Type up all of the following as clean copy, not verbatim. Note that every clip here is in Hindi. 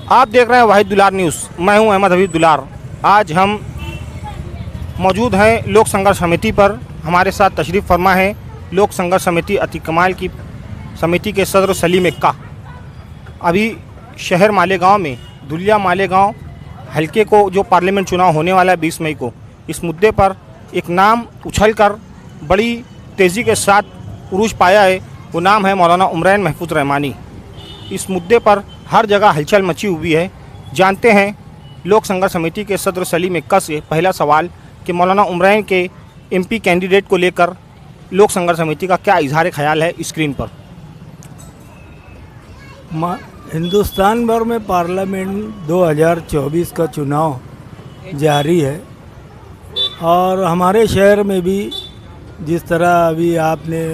आप देख रहे हैं वाहिद दुलार न्यूज़। मैं हूं अहमद हबीब दुलार। आज हम मौजूद हैं लोक संघर्ष समिति पर। हमारे साथ तशरीफ़ फरमा है लोक संघर्ष समिति अति कमाल की समिति के सदर सलीम एक्का। अभी शहर मालेगांव में दुलिया मालेगांव हल्के को जो पार्लियामेंट चुनाव होने वाला है 20 मई को, इस मुद्दे पर एक नाम उछलकर बड़ी तेज़ी के साथ उरूज पाया है। वो नाम है मौलाना उमरैन महफूज रहमानी। इस मुद्दे पर हर जगह हलचल मची हुई है। जानते हैं लोक संघर्ष समिति के सदर सलीम एक्का से पहला सवाल कि मौलाना उमरैन के एमपी कैंडिडेट को लेकर लोक संघर्ष समिति का क्या इजहार ख्याल है स्क्रीन पर। हिंदुस्तान भर में पार्लियामेंट 2024 का चुनाव जारी है और हमारे शहर में भी जिस तरह अभी आपने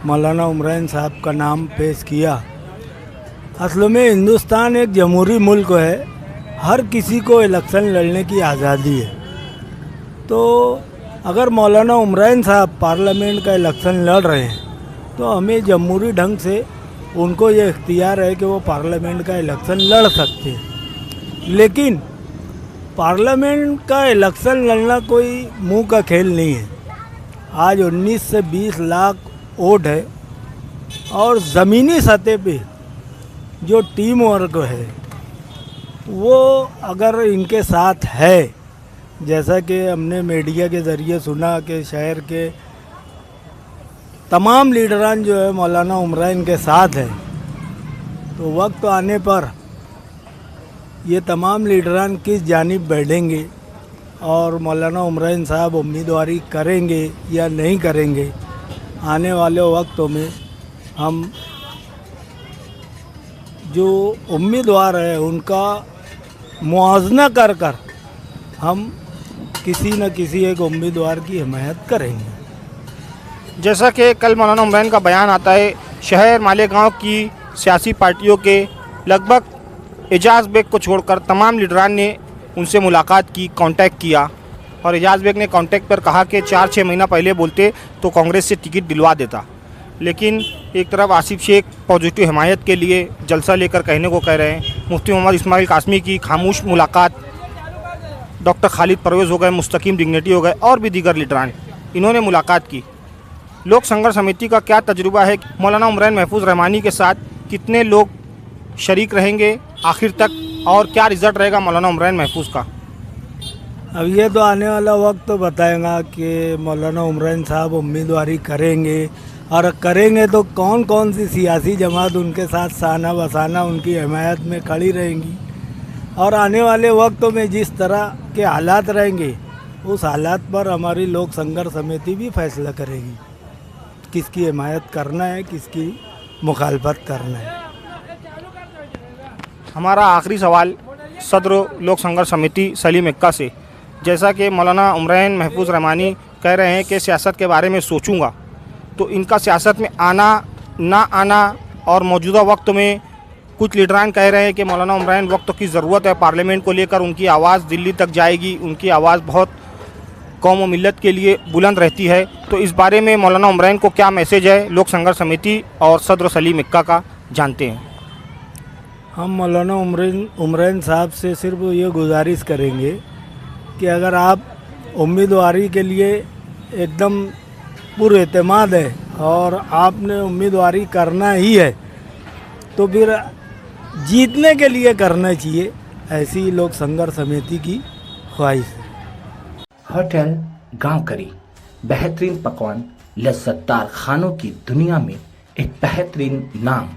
मौलाना उमरैन साहब का नाम पेश किया, असल में हिंदुस्तान एक जमहूरी मुल्क है। हर किसी को इलेक्शन लड़ने की आज़ादी है। तो अगर मौलाना उमरैन साहब पार्लियामेंट का इलेक्शन लड़ रहे हैं तो हमें जमहूरी ढंग से उनको ये इख्तियार है कि वो पार्लियामेंट का इलेक्शन लड़ सकते हैं। लेकिन पार्लियामेंट का इलेक्शन लड़ना कोई मुंह का खेल नहीं है। आज 19 से 20 लाख वोट है और ज़मीनी सतह पे जो टीम वर्क है वो अगर इनके साथ है, जैसा कि हमने मीडिया के ज़रिए सुना कि शहर के तमाम लीडरान जो है मौलाना उमरैन के साथ है, तो वक्त आने पर ये तमाम लीडरान किस जानिब बैठेंगे और मौलाना उमरैन साहब उम्मीदवारी करेंगे या नहीं करेंगे, आने वाले वक्तों में हम जो उम्मीदवार है उनका मुआवजा कर कर हम किसी न किसी एक उम्मीदवार की हिमायत करेंगे। जैसा कि कल मौलाना उमरैन का बयान आता है, शहर मालेगांव की सियासी पार्टियों के लगभग एजाज बेग को छोड़कर तमाम लीडरान ने उनसे मुलाकात की, कांटेक्ट किया और एजाज बेग ने कांटेक्ट पर कहा कि 4-6 महीना पहले बोलते तो कांग्रेस से टिकट दिलवा देता। लेकिन एक तरफ आसिफ शेख पॉजिटिव हिमायत के लिए जलसा लेकर कहने को कह रहे हैं। मुफ्ती मोहम्मद इस्माइल कासमी की खामोश मुलाकात, डॉक्टर खालिद परवेज़ हो गए, मुस्तकीम डिग्नेटी हो गए और भी दीगर लीडरान, इन्होंने मुलाकात की। लोक संघर्ष समिति का क्या तजुर्बा है, मौलाना उमरैन महफूज रहमानी के साथ कितने लोग शरीक रहेंगे आखिर तक और क्या रिज़ल्ट रहेगा मौलाना उमरैन महफूज का? अब ये तो आने वाला वक्त तो बताएगा कि मौलाना उमरैन साहब उम्मीदवारी करेंगे और करेंगे तो कौन कौन सी सियासी जमात उनके साथ साना बसाना उनकी हिमायत में खड़ी रहेंगी। और आने वाले वक्तों में जिस तरह के हालात रहेंगे उस हालात पर हमारी लोक संघर्ष समिति भी फैसला करेगी किसकी हिमायत करना है, किसकी मुखालफत करना है। हमारा आखिरी सवाल सदर लोक संघर्ष समिति सलीम एक्का से, जैसा कि मौलाना उमरैन महफूज रहमानी कह रहे हैं कि सियासत के बारे में सोचूंगा, तो इनका सियासत में आना ना आना और मौजूदा वक्त में कुछ लीडरान कह रहे हैं कि मौलाना उमरैन वक्त की ज़रूरत है पार्लियामेंट को लेकर, उनकी आवाज़ दिल्ली तक जाएगी, उनकी आवाज़ बहुत कौम व मिल्लत के लिए बुलंद रहती है। तो इस बारे में मौलाना उमरैन को क्या मैसेज है लोक संघर्ष समिति और सदर सलीम एक्का का, जानते हैं। हम मौलाना उमरैन साहब से सिर्फ ये गुजारिश करेंगे कि अगर आप उम्मीदवारी के लिए एकदम पुरएतमाद है और आपने उम्मीदवारी करना ही है तो फिर जीतने के लिए करना चाहिए, ऐसी लोक संघर्ष समिति की ख्वाहिश है। होटल गांव करी बेहतरीन पकवान, लज्जतदार खानों की दुनिया में एक बेहतरीन नाम,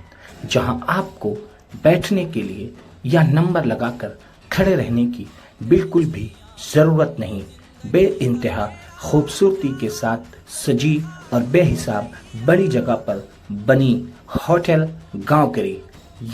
जहां आपको बैठने के लिए या नंबर लगाकर खड़े रहने की बिल्कुल भी ज़रूरत नहीं। बेइंतहा खूबसूरती के साथ सजी और बेहिसाब बड़ी जगह पर बनी होटल गांव करी।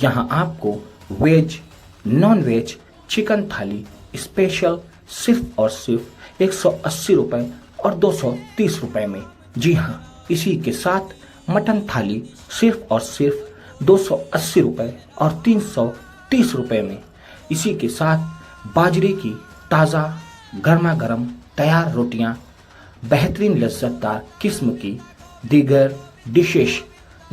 यहाँ आपको वेज, नॉन वेज, चिकन थाली स्पेशल सिर्फ और सिर्फ 180 रुपये और 230 रुपये में। जी हाँ, इसी के साथ मटन थाली सिर्फ और सिर्फ 280 रुपये और 330 रुपये में। इसी के साथ बाजरे की ताज़ा गर्मा गर्म तैयार रोटियां, बेहतरीन लज्जतदार किस्म की दीगर डिशेस।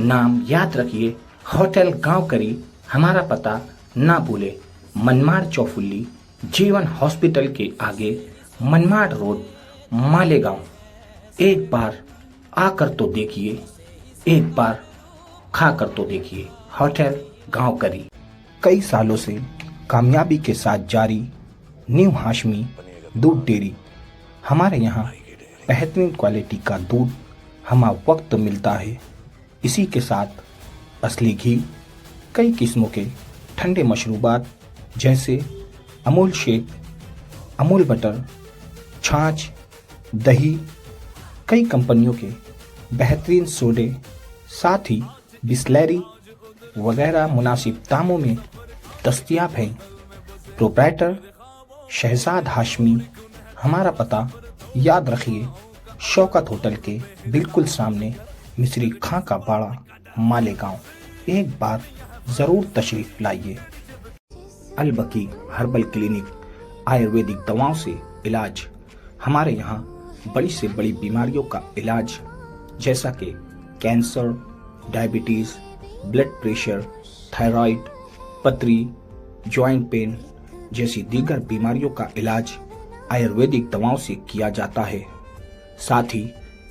नाम याद रखिए, होटल गांव करी। हमारा पता ना भूले, मनमाड़ चौफुल्ली जीवन हॉस्पिटल के आगे मनमाड़ रोड मालेगांव। एक बार आकर तो देखिए, एक बार खाकर तो देखिए। होटल गांव करी। कई सालों से कामयाबी के साथ जारी न्यू हाशमी दूध डेयरी। हमारे यहाँ बेहतरीन क्वालिटी का दूध हमा वक्त मिलता है। इसी के साथ असली घी, कई किस्मों के ठंडे मशरूबात जैसे अमूल शेक, अमूल बटर, छाछ, दही, कई कंपनियों के बेहतरीन सोडे, साथ ही बिस्लैरी वगैरह मुनासिब दामों में दस्तयाब हैं। प्रोप्राइटर शहजाद हाशमी। हमारा पता याद रखिए, शौकत होटल के बिल्कुल सामने, मिस्री खां का बाड़ा, मालेगांव। एक बार ज़रूर तशरीफ़ लाइए। अलबकी हर्बल क्लिनिक, आयुर्वेदिक दवाओं से इलाज। हमारे यहाँ बड़ी से बड़ी बीमारियों का इलाज जैसा कि cancer, diabetes, blood pressure, thyroid, पथरी, जॉइंट पेन जैसी दीगर बीमारियों का इलाज आयुर्वेदिक दवाओं से किया जाता है। साथ ही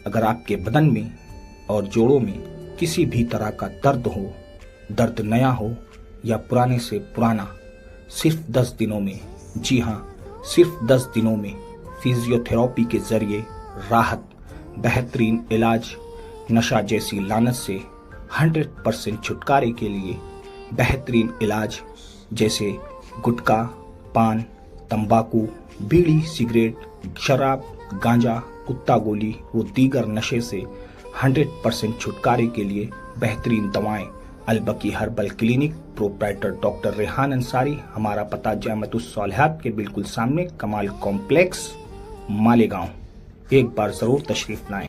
अगर आपके बदन में और जोड़ों में किसी भी तरह का दर्द हो, दर्द नया हो या पुराने से पुराना, सिर्फ 10 दिनों में, जी हाँ, सिर्फ 10 दिनों में फिजियोथेरेपी के जरिए राहत, बेहतरीन इलाज, नशा जैसी लानत से 100% छुटकारे के लिए बेहतरीन इलाज जैसे गुटखा, पान, तंबाकू, बीड़ी, सिगरेट, शराब, गांजा, कुत्ता गोली व दीगर नशे से 100% छुटकारे के लिए बेहतरीन दवाएं। अलबकी herbal clinic, proprietor doctor Rehan Ansari. हमारा पता जामतुस सालिहात के बिल्कुल सामने, कमाल कॉम्प्लेक्स, मालेगांव। एक बार ज़रूर तशरीफ़ लाएं।